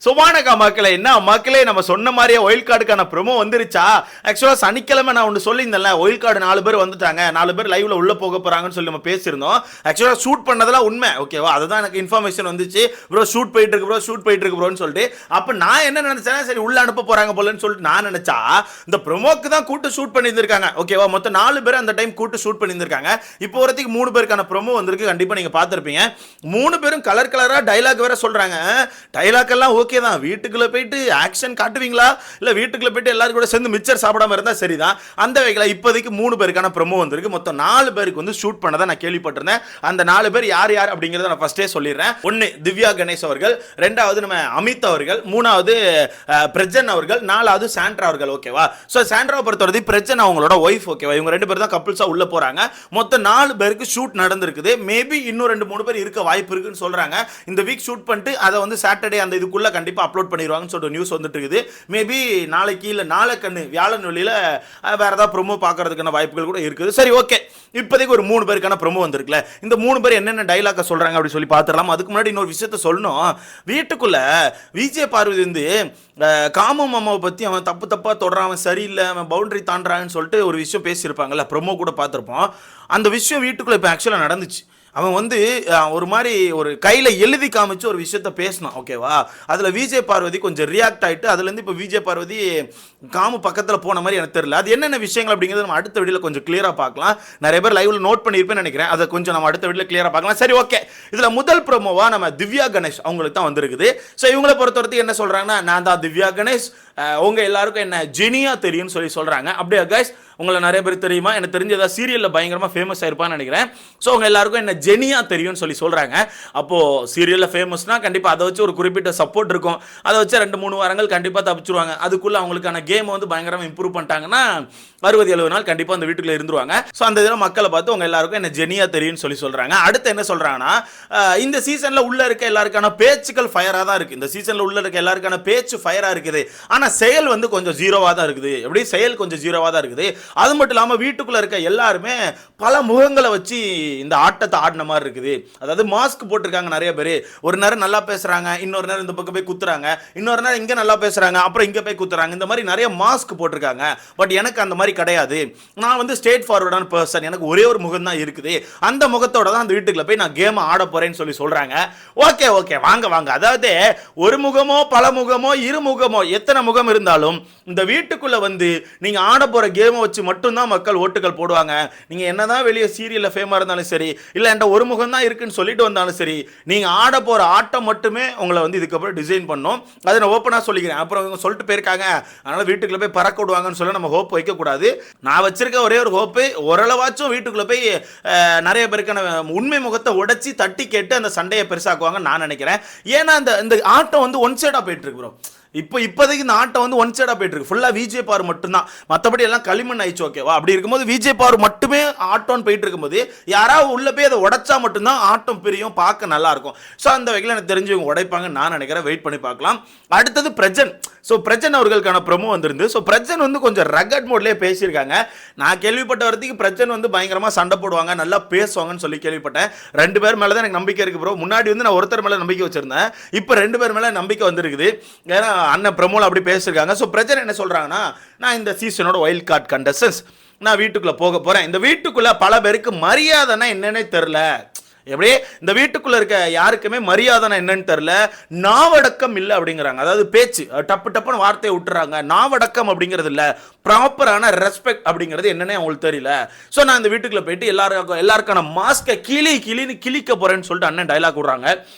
சுபானகா மக்களே, என்ன மக்களே, நம்ம சொன்ன மாதிரியே ஒயில் கார்டுக்கான ப்ரோமோ வந்துருச்சா? ஆக்சுவலா சனிக்கிழமை நான் ஒன்று சொல்லியிருந்தேன்ல, ஒயில் கார்டு 4 பேர் வந்துட்டாங்க, 4 பேர் லைவ்ல உள்ள போக போறாங்கன்னு சொல்லி நம்ம பேசியிருந்தோம். ஆக்சுவலா ஷூட் பண்ணதெல்லாம் உண்மை, ஓகேவா? அதுதான் எனக்கு இன்ஃபர்மேஷன் வந்துச்சு. ப்ரோ ஷூட் போயிட்டு இருக்கு ப்ரோ, ஷூட் போயிட்டு இருக்கு ப்ரோன்னு சொல்லிட்டு. அப்ப நான் என்ன நினைச்சேன், சரி உள்ள அனுப்ப போறாங்க போலன்னு சொல்லிட்டு நான் நினைச்சா, இந்த ப்ரோமோக்கு தான் கூட்டு ஷூட் பண்ணியிருந்திருக்காங்க, ஓகேவா? மொத்தம் 4 பேர் அந்த டைம் கூட்டு ஷூட் பண்ணியிருந்திருக்காங்க. இப்போ வரதுக்கு 3 பேருக்கான ப்ரோமோ வந்திருக்கு, கண்டிப்பா நீங்க பார்த்திருப்பீங்க. 3 பேரும் கலர் கலரா டைலாக் வேற சொல்றாங்க. டைலாக் எல்லாம் ஓகே தான், வீட்டுக்குள்ள போயிட்டு ஆக்ஷன் காட்டுவீங்களா, இல்ல வீட்டுக்குள்ள போயிட்டு எல்லாரும் கூட சேர்ந்து மிச்சர் சாப்பிடாம இருந்தா சரிதான். அந்த வகையில் இப்போதைக்கு 3 பேருக்கான ப்ரோமோ வந்திருக்கு. மொத்தம் 4 பேருக்கு வந்து ஷூட் பண்ணதை நான் கேள்விப்பட்டிருந்தேன். அந்த 4 பேர் யார் யார் அப்படிங்கறத நான் ஃபர்ஸ்டே சொல்லிடுறேன். 1 திவ்யா கணேஷ் அவர்கள், 2வது நம்ம அமித் அவர்கள், 3வது பிரஜன் அவர்கள், 4வது சாண்ட்ரா அவர்கள், ஓகேவா? சோ சாண்ட்ராவை பொறுத்தவரை பிரஜன் அவங்களோட ஒய்ஃப், ஓகேவா? இவங்க 2 பேர் தான் கப்பிள்ஸா உள்ள போறாங்க. மொத்தம் 4 பேருக்கு ஷூட் நடந்திருக்குது. மேபி இன்னும் 2-3 பேர் இருக்க வாய்ப்பு இருக்குன்னு சொல்றாங்க. இந்த வீக் ஷூட் பண்ணிட்டு அதை வந்து சாட்டர்டே அந்த இதுக்குள்ள கண்டிப்பா அப்லோட் பண்ணிடுவாங்கன்னு சொல்லிட்டு நியூஸ் வந்துட்டு இருக்குது. மேபி நாளைக்கு இல்ல நாளைக்கண்ணு வியாழன் வெளியில வேற ஏதாவது ப்ரோமோ பார்க்கறதுக்கான வாய்ப்புகள் கூட இருக்குது. சரி, ஓகே. இப்போதைக்கு ஒரு 3 பேருக்கான ப்ரோமோ வந்திருக்குல. இந்த 3 பேர் என்னென்ன டைலாக சொல்றாங்க அப்படி சொல்லி பார்த்துடலாம். அதுக்கு முன்னாடி இன்னொரு விஷயத்த சொல்லணும். வீட்டுக்குள்ள விஜய் பார்வதி வந்து காம மாமாவை பத்தி அவன் தப்பு தப்பா தொடறான், அவன் சரியில்லை, அவன் பவுண்டரி தாண்டான்னு சொல்லிட்டு ஒரு விஷயம் பேசியிருப்பாங்கல்ல, ப்ரோமோ கூட பார்த்துருப்போம். அந்த விஷயம் வீட்டுக்குள்ள இப்போ ஆக்சுவலாக நடந்துச்சு. அவன் வந்து ஒரு மாதிரி ஒரு கையில் எழுதி காமிச்சு ஒரு விஷயத்த பேசினான், ஓகேவா? அதில் விஜய் பார்வதி கொஞ்சம் ரியாக்ட் ஆகிட்டு அதுலேருந்து இப்போ விஜய் பார்வதி காமு பக்கத்தில் போன மாதிரி எனக்கு தெரியல. அது என்னென்ன விஷயங்கள் அப்படிங்கிறது நம்ம அடுத்த வீடியோவில் கொஞ்சம் கிளியராக பார்க்கலாம். நிறைய பேர் லைவ்ல நோட் பண்ணியிருப்பேன்னு நினைக்கிறேன். அதை கொஞ்சம் நம்ம அடுத்த வீடியோவில் கிளியராக பார்க்கலாம். சரி, ஓகே. இதில் முதல் ப்ரோமோவா நம்ம திவ்யா கணேஷ் அவங்களுக்கு தான் வந்திருக்குது. ஸோ இவங்களை பொறுத்தவரைக்கும் என்ன சொல்கிறாங்கன்னா, நான் தான் திவ்யா கணேஷ், உங்க எல்லாருக்கும் என்ன ஜெனியா தெரியும்னு சொல்லி சொல்கிறாங்க. அப்படியே கைஸ், உங்களை நிறைய பேர் தெரியுமா? எனக்கு தெரிஞ்ச ஏதாவது சீரியலில் பயங்கரமாக ஃபேமஸ் ஆயிருப்பான்னு நினைக்கிறேன். ஸோ அவங்க எல்லாருக்கும் என்ன ஜெனியா தெரியும்னு சொல்லி சொல்கிறாங்க. அப்போது சீரியலில் ஃபேமஸ்னால் கண்டிப்பாக அதை வச்சு ஒரு குறிப்பிட்ட சப்போர்ட் இருக்கும். அதை வச்சு 2-3 வாரங்கள் கண்டிப்பாக தப்பிச்சிருவாங்க. அதுக்குள்ளே அவங்களுக்கான கேம் வந்து பயங்கரமாக இம்ப்ரூவ் பண்ணிட்டாங்கன்னா 60-70 நாள் கண்டிப்பாக அந்த வீட்டுக்குள்ளே இருந்துருவாங்க. ஸோ அந்த இதில் மக்களை பார்த்து உங்கள் எல்லாருக்கும் என்ன ஜெனியா தெரியும்னு சொல்லி சொல்கிறாங்க. அடுத்து என்ன சொல்கிறாங்கன்னா, இந்த சீசனில் உள்ள இருக்க எல்லாருக்கான பேச்சுக்கள் ஃபயராக தான் இருக்குது. இந்த சீசனில் உள்ள இருக்க எல்லாருக்கான பேச்சு ஃபயராக இருக்குது. ஆனால் செயல் வந்து கொஞ்சம் ஜீரோவாக தான் இருக்குது. எப்படி செயல் கொஞ்சம் ஜீரோவாக தான் இருக்குது. அது மட்டும் இல்லாமல் வீட்டுக்குள்ள இருக்க எல்லாருமே பல முகங்களை வச்சு இந்த ஆட்டத்தை ஆடின மாதிரி இருக்குது. அதாவது மாஸ்க் போட்டிருக்காங்க நிறைய பேர். ஒரு நேரம் நல்லா பேசுறாங்க, இன்னொரு நேரம் இந்த பக்கம் போய் குத்துறாங்க, இன்னொரு நேரம் இங்க நல்லா பேசுறாங்க, அப்புறம் இங்க போய் குத்துறாங்க. இந்த மாதிரி நிறைய மாஸ்க் போட்டிருக்காங்க. பட் எனக்கு அந்த மாதிரி கிடையாது. நான் வந்து ஸ்ட்ரெயிட் ஃபார்வர்டான பர்சன். எனக்கு ஒரே ஒரு முகம் தான் இருக்குது. அந்த முகத்தோட தான் அந்த வீட்டுக்குள்ள போய் நான் கேம் ஆட போறேன்னு சொல்லி சொல்றாங்க. ஓகே ஓகே, வாங்க வாங்க. அதாவது ஒரு முகமோ பல முகமோ இரு முகமோ எத்தனை முகம் இருந்தாலும் இந்த வீட்டுக்குள்ள வந்து நீங்க ஆட போற கேமை வச்சு மட்டும்தான் மக்கள் ஓட்டுகள் போடுவாங்க. நீங்க என்னதான் வெளியே சீரியல்ல ஃபேமா இருந்தாலும் சரி, இல்ல என்ற ஒரு முகம் தான் இருக்குன்னு சொல்லிட்டு வந்தாலும் சரி, நீங்க ஆட போற ஆட்டம் மட்டுமே உங்களை வந்து இதுக்கப்புறம் டிசைன் பண்ணும். அதை நான் ஓப்பனா சொல்லிக்கிறேன். அப்புறம் இவங்க சொல்லிட்டு போயிருக்காங்க, அதனால வீட்டுக்குள்ள போய் பறக்க விடுவாங்கன்னு சொல்ல நம்ம ஹோப் வைக்க கூடாது. நான் வச்சிருக்க ஒரே ஒரு ஹோப்பு, ஓரளவாச்சும் வீட்டுக்குள்ள போய் நிறைய பேருக்கான உண்மை முகத்தை உடைச்சி தட்டி கேட்டு அந்த சண்டையை பெருசாக்குவாங்கன்னு நான் நினைக்கிறேன். ஏன்னா இந்த ஆட்டம் வந்து ஒன் சைடா போயிட்டு இருக்கு ப்ரோ. இப்போதைக்கு இந்த ஆட்டம் வந்து ஒன் சைடாக போயிட்டு இருக்கு. ஃபுல்லாக விஜய் பார் மட்டும்தான், மற்றபடி எல்லாம் களிமண் ஆயிடுச்சு, ஓகேவா? அப்படி இருக்கும்போது விஜய் பார் மட்டுமே ஆட்டம்னு போயிட்டு இருக்கும்போது யாராவது உள்ள போய் அதை உடைச்சா மட்டும்தான் ஆட்டம் பிரியும், பார்க்க நல்லா இருக்கும். ஸோ அந்த வகையில் எனக்கு தெரிஞ்சவங்க உடைப்பாங்கன்னு நான் நினைக்கிறேன். வெயிட் பண்ணி பார்க்கலாம். அடுத்தது பிரஜன். ஸோ பிரஜன் அவர்களுக்கான ப்ரோமோ வந்திருந்து. ஸோ பிரஜன் வந்து கொஞ்சம் ரகட் மோட்லேயே பேசியிருக்காங்க. நான் கேள்விப்பட்ட வரதுக்கு பிரஜன் வந்து பயங்கரமாக சண்டை போடுவாங்க, நல்லா பேசுவாங்கன்னு சொல்லி கேள்விப்பட்டேன். 2 பேர் மேலே தான் எனக்கு நம்பிக்கை இருக்கு ப்ரோ. முன்னாடி வந்து நான் ஒருத்தர் மேலே நம்பிக்கை வச்சிருந்தேன், இப்போ 2 பேர் மேலே நம்பிக்கை வந்திருக்குது. ஏன்னா அண்ணன் ப்ரோமோல அப்படி பேசியிருக்காங்க. ஸோ பிரஜன் என்ன சொல்றாங்கன்னா, நான் இந்த சீசனோட வைல்ட் கார்டு கண்டஸ்டன்ஸ், நான் வீட்டுக்குள்ள போக போறேன். இந்த வீட்டுக்குள்ள பல பேருக்கு மரியாதைன்னா என்னன்னே தெரியல. எப்படி இந்த வீட்டுக்குள்ள இருக்க யாருக்குமே மரியாதை என்னன்னு தெரியல, நாவடக்கம் இல்லை அப்படிங்கிறாங்க. அதாவது பேச்சு டப்பு டப்புன்னு வார்த்தையை விட்டுறாங்க. நாவடக்கம் அப்படிங்கிறது இல்லை, ப்ராப்பரான ரெஸ்பெக்ட் அப்படிங்கிறது என்னன்னே அவங்களுக்கு தெரியல. ஸோ நான் இந்த வீட்டுக்குள்ள போயிட்டு எல்லாருக்கான மாஸ்கை கிளின்னு கிளிக்க போறேன்னு சொல்லிட்டு அண்ணன் டைலாக் விடுறாங்க.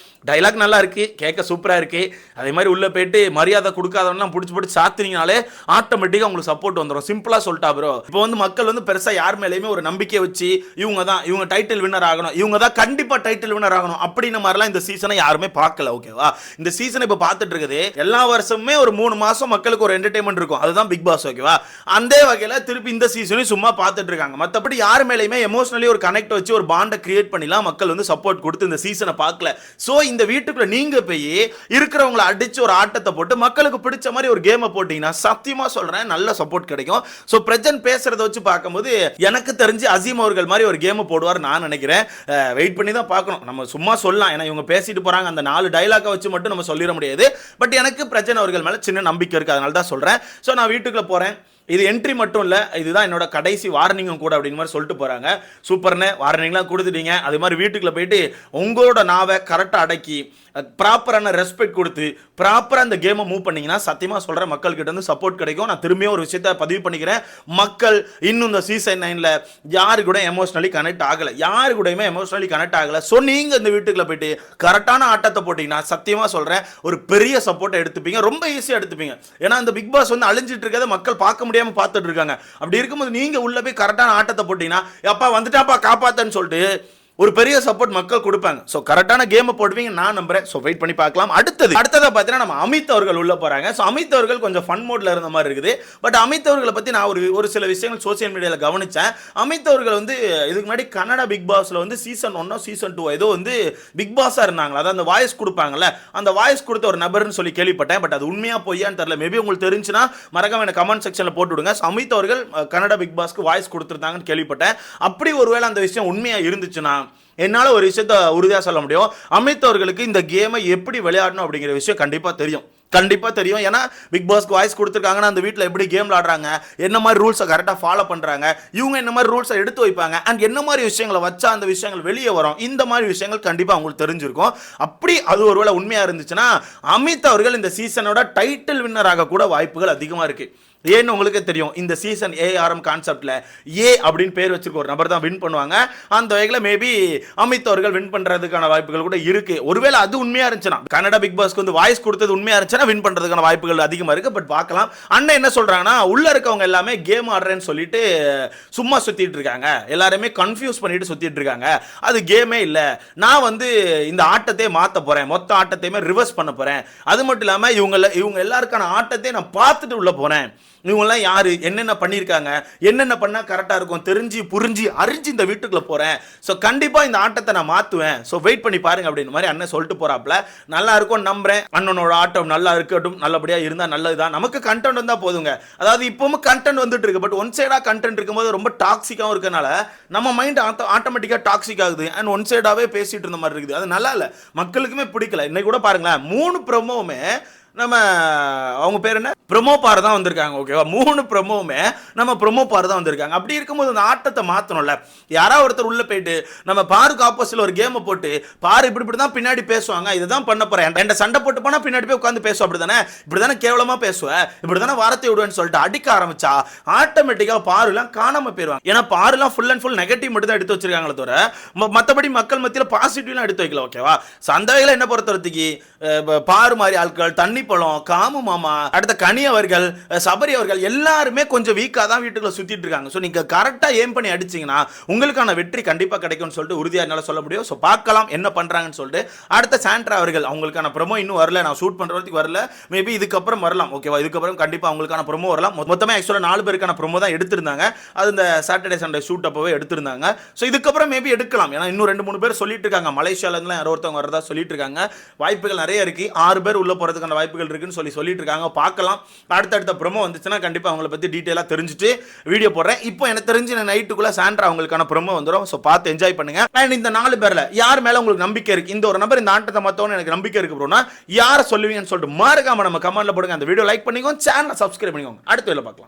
டைலாக் நல்லா இருக்கு, கேட்க சூப்பராக இருக்கு. அதே மாதிரி உள்ள போயிட்டு மரியாதை கொடுக்காதவங்கலாம் பிடிச்சி சாத்தினீங்கனாலே ஆட்டோமேட்டிக்காக உங்களுக்கு சப்போர்ட் வந்துடும். சிம்பிளாக சொல்லிட்டா ப்ரோ. இப்போ வந்து மக்கள் வந்து பெருசாக யார் மேலேயுமே ஒரு நம்பிக்கை வச்சு இவங்க டைட்டில் வின்னர் ஆகணும், இவங்க தான் கண்டிப்பாக டைட்டில் வின்னர் ஆகணும் அப்படின்ற மாதிரிலாம் இந்த சீசனை யாருமே பார்க்கல, ஓகேவா? இந்த சீசனை இப்போ பார்த்துட்டு இருக்குது. எல்லா வருஷமுமே ஒரு 3 மாதம் மக்களுக்கு ஒரு என்டர்டைன்மெண்ட் இருக்கும், அதுதான் பிக் பாஸ், ஓகேவா? அந்த வகையில் திருப்பி இந்த சீசனையும் சும்மா பார்த்துட்டு இருக்காங்க. மற்றபடி யார் மேலேயுமே எமோஷனலி ஒரு கனெக்ட் வச்சு ஒரு பாண்டை கிரியேட் பண்ணிலாம் மக்கள் வந்து சப்போர்ட் கொடுத்து இந்த சீசனை பார்க்கல. ஸோ இந்த வீட்டுக்குள்ள நீங்க போய் இருக்கிறவங்களை அடிச்சு ஒரு ஆட்டத்தை போட்டு மக்களுக்கு பிடிச்ச மாதிரி ஒரு கேமை போட்டீங்கன்னா சத்தியமா சொல்றேன் நல்ல சப்போர்ட் கிடைக்கும். சோ பிரஜன் பேசுறத வச்சு பார்க்கும்போது எனக்கு தெரிஞ்சு அசீம் அவர்கள் மாதிரி ஒரு கேம் போடுவார் நான் நினைக்கிறேன். வெயிட் பண்ணி தான் பார்க்கணும். நம்ம சும்மா சொல்லலாம், ஏன்னா இவங்க பேசிட்டு போறாங்க, அந்த 4 டயலாக வச்சு மட்டும் நம்ம சொல்லிட முடியாது. பட் எனக்கு பிரஜன் அவர்கள் மேல சின்ன நம்பிக்கை இருக்கு, அதனால தான் சொல்றேன். சோ நான் வீட்டுக்குள்ள போறேன். இது என்ட்ரி மட்டும் இல்லை, இதுதான் என்னோட கடைசி வார்னிங்கும் கூட அப்படின்னு மாதிரி சொல்லிட்டு போகிறாங்க. சூப்பர்னு வார்னிங்லாம் கொடுத்துட்டீங்க. அது மாதிரி வீட்டுக்குள்ளே போயிட்டு உங்களோட நாவை கரெக்டாக அடக்கி ப்ராப்பரான ரெஸ்பெக்ட் கொடுத்து ப்ராப்பராக அந்த கேமை மூவ் பண்ணிங்கன்னா சத்தியமாக சொல்கிறேன் மக்கள்கிட்ட இருந்து சப்போர்ட் கிடைக்கும். நான் திரும்பியும் ஒரு விஷயத்தை பதிவு பண்ணிக்கிறேன். மக்கள் இன்னும் இந்த சீசன் 9ல் யாரு கூட எமோஷனலி கனெக்ட் ஆகலை, யாரு கூடயுமே எமோஷனலி கனெக்ட் ஆகலை. ஸோ நீங்கள் இந்த வீட்டுக்குள்ளே போயிட்டு கரெக்டான ஆட்டத்தை போட்டிங்கன்னா சத்தியமாக சொல்கிறேன் ஒரு பெரிய சப்போர்ட்டை எடுத்துப்பீங்க, ரொம்ப ஈஸியாக எடுத்துப்பீங்க. ஏன்னா அந்த பிக் பாஸ் வந்து அழிஞ்சிட்டு இருக்கிறத மக்கள் பார்க்க முடியாம பார்த்துட்டு இருக்காங்க. அப்படி இருக்கும்போது நீங்க உள்ள போய் கரெக்டான ஆட்டத்தை போட்டீங்கன்னா அப்பா வந்துட்டாப்பா காப்பாத்தன்னு சொல்லிட்டு ஒரு பெரிய சப்போர்ட் மக்கள் கொடுப்பாங்க. ஸோ கரெக்டான கேமை போடுவீங்க நான் நம்புறேன். ஸோ வெயிட் பண்ணி பார்க்கலாம். அடுத்ததா பார்த்தீங்கன்னா நம்ம அமித் அவர்கள் உள்ள போறாங்க. ஸோ அமித் அவர்கள் கொஞ்சம் ஃபன் மோட்ல இருந்த மாதிரி இருக்குது. பட் அமித் அவர்களை பத்தி நான் ஒரு சில விஷயங்கள் சோசியல் மீடியாவில் கவனிச்சேன். அமித் அவர்கள் வந்து இதுக்கு முன்னாடி கன்னடா பிக் பாஸ்ல வந்து சீசன் 1 சீசன் 2 ஏதோ வந்து பிக் பாஸா இருந்தாங்களா, அதாவது அந்த வாய்ஸ் கொடுப்பாங்கல்ல, அந்த வாய்ஸ் கொடுத்த ஒரு நபர்னு சொல்லி கேள்விப்பட்டேன். பட் அது உண்மையா பொய்யான்னு தெரியல. மேபி உங்களுக்கு தெரிஞ்சுன்னா மறக்காம எனக்கு கமெண்ட் செக்ஷன்ல போட்டு விடுங்க. அமித் அவர்கள் கன்னடா பிக் பாஸ்க்கு வாய்ஸ் கொடுத்துருந்தாங்கன்னு கேள்விப்பட்டேன். அப்படி ஒருவேளை அந்த விஷயம் உண்மையா இருந்துச்சுன்னா என்னால் ஒரு விஷயத்த உறுதியாக சொல்ல முடியும், அமித் அவர்களுக்கு இந்த கேமை எப்படி விளையாடணும் அப்படிங்கிற விஷயம் கண்டிப்பாக தெரியும். ஏன்னா பிக் பாஸ்க்கு வாய்ஸ் கொடுத்துருக்காங்கன்னா அந்த வீட்டில் எப்படி கேம் விளாடுறாங்க, என்ன மாதிரி ரூல்ஸை கரெக்டாக ஃபாலோ பண்ணுறாங்க, இவங்க என்ன மாதிரி ரூல்ஸை எடுத்து வைப்பாங்க, அண்ட் என்ன மாதிரி விஷயங்களை வச்சா அந்த விஷயங்கள் வெளியே வரும், இந்த மாதிரி விஷயங்கள் கண்டிப்பாக அவங்களுக்கு தெரிஞ்சிருக்கும். அப்படி அது ஒருவேளை உண்மையாக இருந்துச்சுன்னா அமித் அவர்கள் இந்த சீசனோட டைட்டில் வின்னராக கூட வாய்ப்புகள் அதிகமாக இருக்குது. ஏன்னு உங்களுக்கு தெரியும், இந்த சீசன் ஏஆர்எம் கான்செப்ட்ல ஏ அப்படின்னு பேர் வச்சிருக்க ஒரு நபர் தான் வின் பண்ணுவாங்க. அந்த வகையில் மேபி அமித் அவர்கள் வின் பண்றதுக்கான வாய்ப்புகள் கூட இருக்கு. ஒருவேளை அது உண்மையா இருந்துச்சுன்னா, கன்னடா பிக் பாஸ்க்கு வந்து வாய்ஸ் கொடுத்தது உண்மையா இருந்துச்சுன்னா வின் பண்றதுக்கான வாய்ப்புகள் அதிகமா இருக்கு. பட் பார்க்கலாம். அண்ணன் என்ன சொல்றாங்கன்னா, உள்ள இருக்கவங்க எல்லாமே கேம் ஆடுறேன்னு சொல்லிட்டு சும்மா சுத்திட்டு இருக்காங்க, எல்லாருமே கன்ஃபியூஸ் பண்ணிட்டு சுத்திட்டு இருக்காங்க, அது கேமே இல்ல, நான் வந்து இந்த ஆட்டத்தையே மாத்த போறேன், மொத்த ஆட்டத்தையுமே ரிவர்ஸ் பண்ண போறேன், அது மட்டும் இல்லாம இவங்க எல்லாருக்கான ஆட்டத்தை நான் பார்த்துட்டு உள்ள போறேன், இவங்கெல்லாம் யாரு, என்னென்ன பண்ணியிருக்காங்க, என்னென்ன பண்ணால் கரெக்டாக இருக்கும் தெரிஞ்சு புரிஞ்சு அறிஞ்சு இந்த வீட்டுக்குள்ளே போகிறேன். ஸோ கண்டிப்பாக இந்த ஆட்டத்தை நான் மாற்றுவேன். ஸோ வெயிட் பண்ணி பாருங்க அப்படின்னு மாதிரி அண்ணன் சொல்லிட்டு போகிறாப்புல. நல்லா இருக்கும் நம்புறேன். அண்ணனோட ஆட்டம் நல்லா இருக்கட்டும், நல்லபடியாக இருந்தால் நல்லதுதான். நமக்கு கண்டென்ட் வந்தால் போதுங்க. அதாவது இப்போவும் கண்டென்ட் வந்துட்டு இருக்கு. பட் ஒன் சைடாக கண்டென்ட் இருக்கும்போது ரொம்ப டாக்ஸிக்காகவும் இருக்கனால நம்ம மைண்ட் ஆட்டோமேட்டிக்காக டாக்ஸிக் ஆகுது. அண்ட் ஒன் சைடாகவே பேசிட்டு இருந்த மாதிரி இருக்குது. அது நல்லா இல்லை, மக்களுக்குமே பிடிக்கல. இன்னைக்கு கூட பாருங்களேன், 3 ப்ரோமோவுமே நம்ம அவங்க பேர் என்ன ப்ரொமோ பார் தான் வந்திருக்காங்க. ஓகேவா, 3 ப்ரொமோவுமே நம்ம ப்ரொமோ பார் தான் வந்திருக்காங்க. அப்படி இருக்கும்போது அந்த ஆட்டத்தை மாற்றணும்ல. யாராவது ஒருத்தர் உள்ள போயிட்டு நம்ம பாருக்கு ஆப்போசிட்ல ஒரு கேமை போட்டு பாரு இப்படி தான் பின்னாடி பேசுவாங்க, இதுதான் பண்ண போறேன், என்கிட்ட சண்டை போட்டு போனா பின்னாடி போய் உட்காந்து பேசுவோம், அப்படிதானே, இப்படிதானே கேவலமா பேசுவேன், இப்படிதானே வார்த்தை விடுவேன்னு சொல்லிட்டு அடிக்க ஆரம்பிச்சா ஆட்டோமேட்டிக்கா பாருலாம் காணாம போயிருவாங்க. ஏன்னா பாருலாம் ஃபுல் அண்ட் ஃபுல் நெகட்டிவ் மட்டும் தான் எடுத்து வச்சிருக்காங்களே தவிர மற்றபடி மக்கள் மத்தியில் பாசிட்டிவ்லாம் எடுத்து வைக்கல. ஓகேவா, அந்த வகையில் என்ன பொறுத்தவரைக்கு பாரு மாதிரி ஆட்கள், தண்ணி பழம், காமு மாமா, அடுத்த கனி அவர்கள், சபரி அவர்கள் எல்லாருமே கொஞ்சம் வீக்கா தான் வீட்டுக்குள்ள சுத்திட்டு இருக்காங்க. ஸோ நீங்க கரெக்டா ஏம் பண்ணி அடிச்சீங்கன்னா உங்களுக்கான வெற்றி கண்டிப்பா கிடைக்கும்னு சொல்லிட்டு உறுதியா என்னால சொல்ல முடியும். ஸோ பார்க்கலாம் என்ன பண்றாங்கன்னு சொல்லிட்டு. அடுத்த சாண்ட்ரா அவர்கள், அவங்களுக்கான ப்ரோமோ இன்னும் வரல, நான் ஷூட் பண்றதுக்கு வரல, மேபி இதுக்கப்புறம் வரலாம். ஓகேவா, இதுக்கப்புறம் கண்டிப்பா அவங்களுக்கான ப்ரோமோ வரலாம். மொத்தமே ஆக்சுவலா 4 பேருக்கான ப்ரோமோ தான் எடுத்திருந்தாங்க. அது இந்த சாட்டர்டே சண்டே ஷூட் அப்பவே எடுத்திருந்தாங்க. ஸோ இதுக்கப்புறம் மேபி எடுக்கலாம். ஏன்னா இன்னும் 2-3 பேர் சொல்லிட்டு இருக்காங்க, மலேசியால இருந்து யாரோ ஒருத்தவங்க வரதா சொல்லிட்டு இருக்காங்க. வாய்ப்புகள் நிறைய இருக்கு. 6 பேர் உள்ள போறதுக்கான வாய்ப்புகள் இருக்குன்னு சொல்லிட்டு இருக்காங்க. பார்க்கலாம். அடுத்த ப்ரோமோ வந்துச்சுன்னா கண்டிப்பா அவங்கள பத்தி டீடைலா தெரிஞ்சுட்டு வீடியோ போடுறேன். இப்போ எனக்கு தெரிஞ்சு நைட்டுக்குள்ள சாண்ட்ரா அவங்களுக்கான ப்ரோமோ வந்துடும். ஸோ பார்த்து என்ஜாய் பண்ணுங்க. அண்ட் இந்த 4 பேர்ல யார் மேல உங்களுக்கு நம்பிக்கை இருக்கு, இந்த ஒரு நபர் இந்த ஆட்டத்தை மத்தவங்க எனக்கு நம்பிக்கை இருக்கு ப்ரோனா யாரை சொல்லுவீங்கன்னு சொல்லிட்டு மறக்காம நம்ம கமெண்ட்ல போடுங்க. அந்த வீடியோ லைக் பண்ணிக்கோங்க, சேனலை சப்ஸ்கிரைப் பண்ணிக்கோங்க. அடுத்த வீடியோல பார்க்கலாம்.